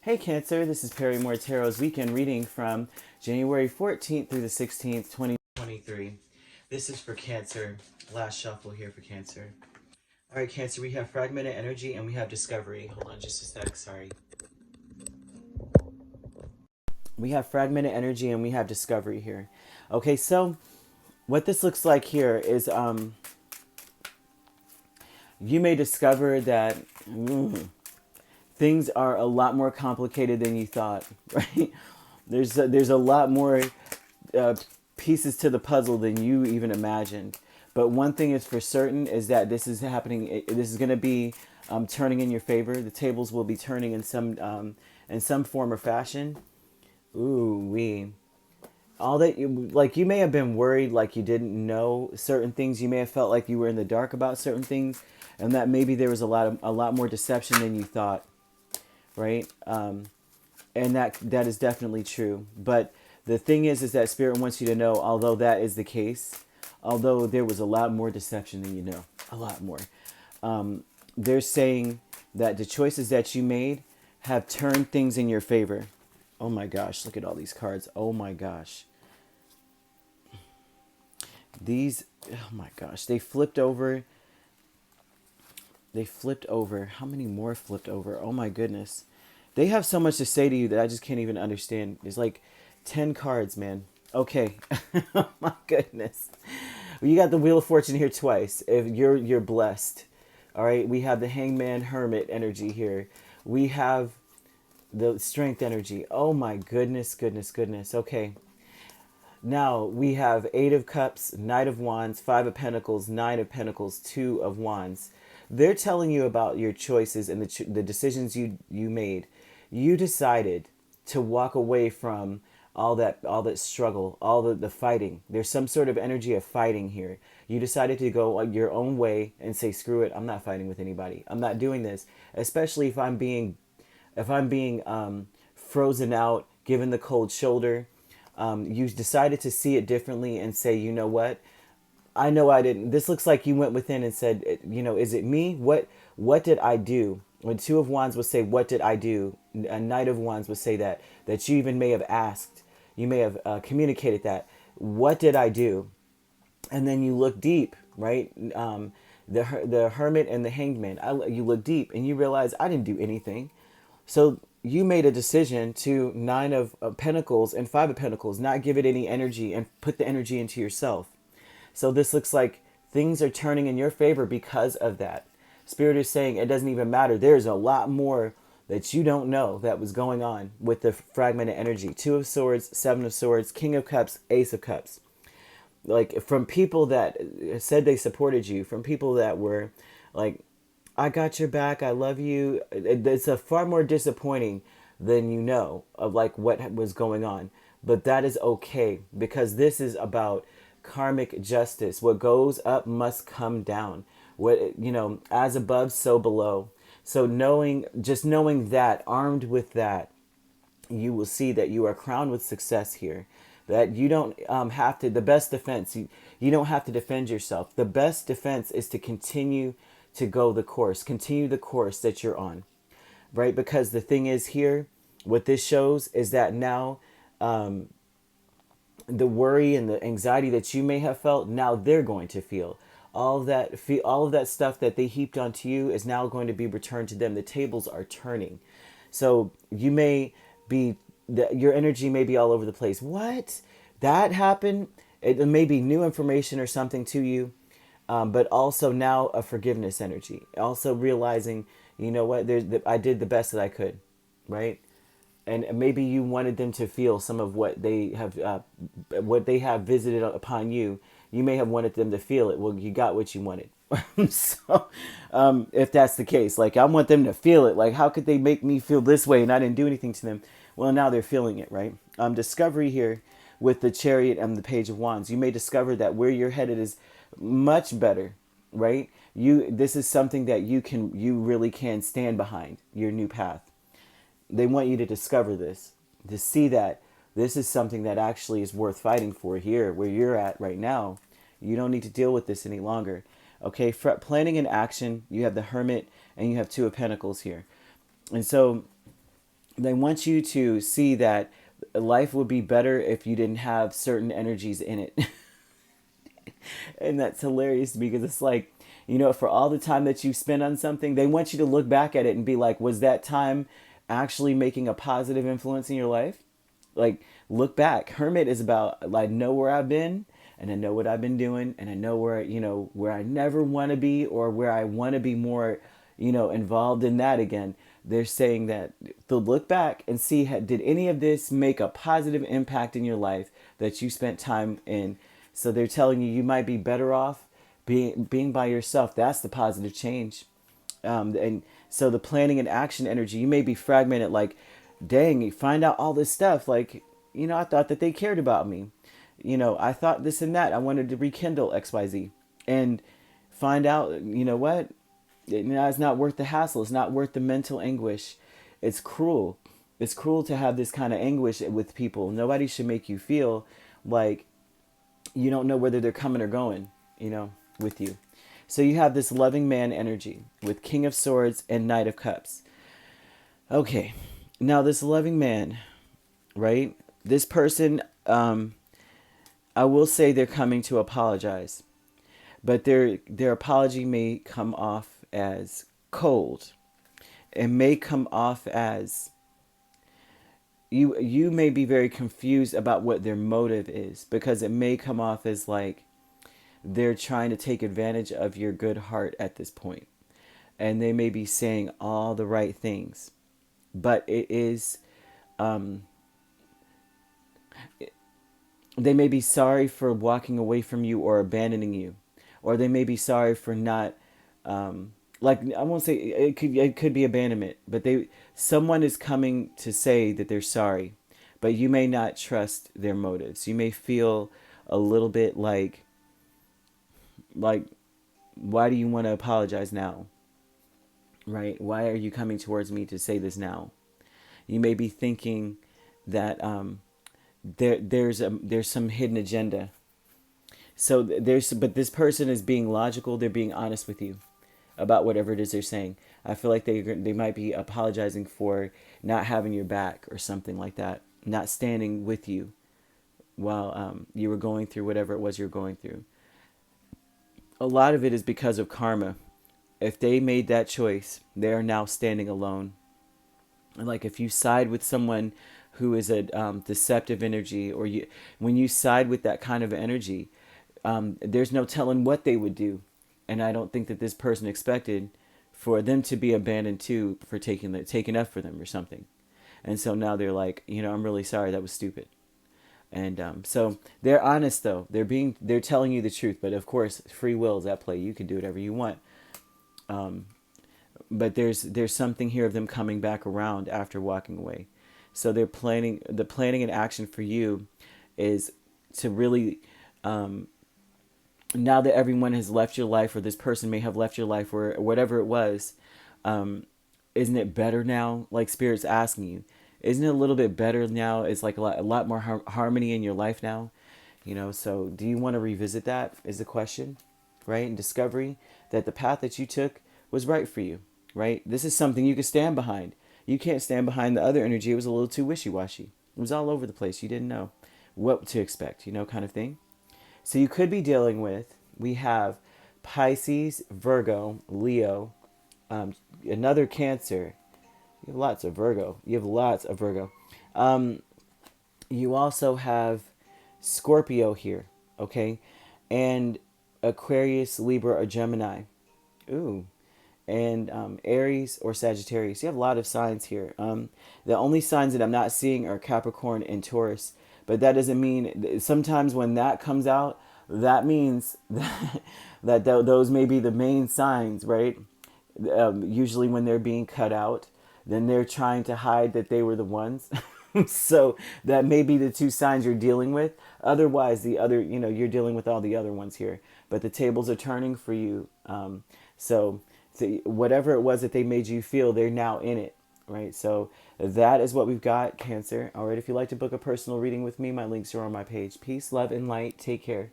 Hey Cancer, this is Perrymore Tarot's weekend reading from January 14th through the 16th, 2023. This is for Cancer. Last shuffle here for Cancer. All right, Cancer, we have fragmented energy and we have discovery. Hold on just a sec, sorry. We have fragmented energy and we have discovery here. Okay, so what this looks like here is you may discover that things are a lot more complicated than you thought, right? There's a lot more pieces to the puzzle than you even imagined. But one thing is for certain is that this is happening. This is going to be turning in your favor. The tables will be turning in some form or fashion. Ooh wee. All that you may have been worried, like you didn't know certain things. You may have felt like you were in the dark about certain things, and that maybe there was a lot more deception than you thought, right? And that is definitely true. But the thing is that Spirit wants you to know, although that is the case, although there was a lot more deception than you know, a lot more. They're saying that the choices that you made have turned things in your favor. Oh my gosh, look at all these cards. Oh my gosh. These, oh my gosh, they flipped over. They flipped over. How many more flipped over? Oh my goodness. They have so much to say to you that I just can't even understand. There's like 10 cards, man. Okay. Oh my goodness. Well, you got the Wheel of Fortune here twice. If you're blessed. All right. We have the Hangman Hermit energy here. We have the Strength energy. Oh my goodness, goodness, goodness. Okay. Now we have 8 of Cups, Knight of Wands, 5 of Pentacles, 9 of Pentacles, 2 of Wands. They're telling you about your choices and the decisions you made. You decided to walk away from all that struggle, all the fighting. There's some sort of energy of fighting here. You decided to go your own way and say, screw it, I'm not fighting with anybody. I'm not doing this, especially if I'm being frozen out, given the cold shoulder. You decided to see it differently and say, you know what? I know I didn't. This looks like you went within and said, you know, is it me? What did I do? When 2 of Wands would say, what did I do? A Knight of Wands would say that you even may have asked. You may have communicated that. What did I do? And then you look deep, right? The Hermit and the Hanged Man. You look deep and you realize I didn't do anything. So you made a decision to 9 of Pentacles and 5 of Pentacles, not give it any energy and put the energy into yourself. So this looks like things are turning in your favor because of that. Spirit is saying it doesn't even matter. There's a lot more that you don't know that was going on with the fragmented energy. 2 of Swords, 7 of Swords, King of Cups, Ace of Cups. Like from people that said they supported you, from people that were like, I got your back, I love you. It's a far more disappointing than you know of like what was going on. But that is okay because this is about karmic justice. What goes up must come down. What, you know, as above, so below. So just knowing that, armed with that, you will see that you are crowned with success here. That you don't have to, the best defense, you don't have to defend yourself. The best defense is to continue to go the course, continue the course that you're on, right? Because the thing is here, what this shows is that now the worry and the anxiety that you may have felt, now they're going to feel. All of that stuff that they heaped onto you is now going to be returned to them. The tables are turning. So you may be, your energy may be all over the place. What? That happened? It may be new information or something to you, but also now a forgiveness energy. Also realizing, you know what, I did the best that I could, right? And maybe you wanted them to feel some of what they have visited upon you. You may have wanted them to feel it. Well, you got what you wanted. So, if that's the case, like I want them to feel it. Like, how could they make me feel this way and I didn't do anything to them? Well, now they're feeling it, right? Really here with the Chariot and the Page of Wands. You may discover that where you're headed is much better, right? This is something that you really can stand behind, your new path. They want you to discover this, to see that this is something that actually is worth fighting for here, where you're at right now. You don't need to deal with this any longer. Okay, planning and action, you have the Hermit and you have 2 of Pentacles here. And so They want you to see that life would be better if you didn't have certain energies in it. And that's hilarious because it's like, for all the time that you spend on something, they want you to look back at it and be like, was that time actually making a positive influence in your life? Like, look back. Hermit is about, I know where I've been, and I know what I've been doing, and I know where, where I never want to be, or where I want to be more, involved in that again. They're saying that to look back and see, did any of this make a positive impact in your life that you spent time in? So they're telling you might be better off being by yourself. That's the positive change. And so the planning and action energy, you may be fragmented, like, dang, you find out all this stuff. Like, I thought that they cared about me. I thought this and that. I wanted to rekindle XYZ. And find out, what? It's not worth the hassle. It's not worth the mental anguish. It's cruel. It's cruel to have this kind of anguish with people. Nobody should make you feel like you don't know whether they're coming or going, with you. So you have this loving man energy with King of Swords and Knight of Cups. Okay, now this loving man, right? This person, I will say they're coming to apologize, but their apology may come off as cold. It may come off as you may be very confused about what their motive is, because it may come off as like they're trying to take advantage of your good heart at this point. And they may be saying all the right things, but it is, they may be sorry for walking away from you or abandoning you, or they may be sorry for not, like, I won't say it could be abandonment, but someone is coming to say that they're sorry, but you may not trust their motives. You may feel a little bit like, why do you want to apologize now? Right? Why are you coming towards me to say this now? You may be thinking that there's some hidden agenda. So but this person is being logical. They're being honest with you about whatever it is they're saying. I feel like they might be apologizing for not having your back or something like that, not standing with you while you were going through whatever it was you're going through. A lot of it is because of karma. If they made that choice, they are now standing alone. And like, if you side with someone who is a deceptive energy, or when you side with that kind of energy, there's no telling what they would do. And I don't think that this person expected for them to be abandoned too, for taking up for them or something. And so now they're like, I'm really sorry, that was stupid. And so they're honest though. They're telling you the truth, but of course free will is at play. You can do whatever you want. But there's something here of them coming back around after walking away. So the planning and action for you is to really, now that everyone has left your life, or this person may have left your life, or whatever it was, isn't it better now? Like, Spirit's asking you, isn't it a little bit better now? It's like a lot more harmony in your life now, so do you want to revisit that, is the question, right? And discovery that the path that you took was right for you, right? This is something you can stand behind. You can't stand behind the other energy. It was a little too wishy-washy. It was all over the place. You didn't know what to expect, kind of thing. So you could be dealing with, we have Pisces, Virgo, Leo, another Cancer. You have lots of Virgo. You also have Scorpio here, okay? And Aquarius, Libra, or Gemini. Ooh. And Aries or Sagittarius. You have a lot of signs here. The only signs that I'm not seeing are Capricorn and Taurus. But that doesn't mean, sometimes when that comes out, that means that those may be the main signs, right? Usually when they're being cut out, then they're trying to hide that they were the ones. So that may be the two signs you're dealing with. Otherwise, the other, you're dealing with all the other ones here. But the tables are turning for you. So whatever it was that they made you feel, they're now in it, right? So that is what we've got, Cancer. All right, if you'd like to book a personal reading with me, my links are on my page. Peace, love, and light. Take care.